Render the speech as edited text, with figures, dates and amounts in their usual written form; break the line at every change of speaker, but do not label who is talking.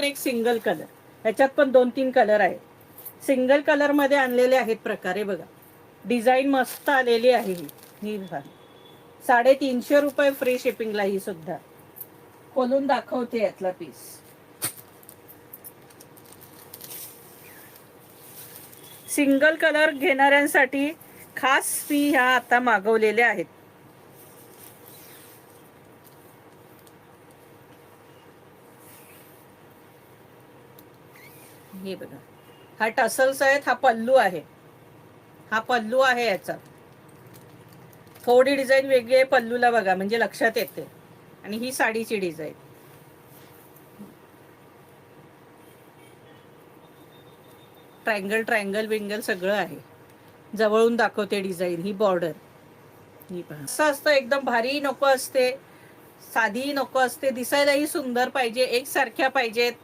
एक single colour, ह्याच्यात पण 2-3 कलर आहेत. सिंगल कलर मध्ये आणलेले आहेत प्रकारे बघा. डिझाईन मस्त आलेली आहे ही बघा. 350 रुपये फ्री शिपिंगला ही सुद्धा. खोलून दाखवते यातला पीस. सिंगल कलर घेणाऱ्यांसाठी खास मी ह्या आता मागवलेल्या आहेत. हे बघा, हा टसल्स आहेत, हा पल्लू आहे. हा पल्लू आहे याचा. थोडी डिझाईन वेगळी आहे पल्लूला बघा, म्हणजे लक्षात येते. आणि ही साडीची डिझाईन. ट्रायंगल ट्रायंगल विंगल सगळं आहे. जवळून दाखवते डिझाईन. ही बॉर्डर ही पहा. असं असतं, एकदम भारी नको असते, साधी नको असते, दिसायलाही सुंदर पाहिजे, एकसारख्या पाहिजेत.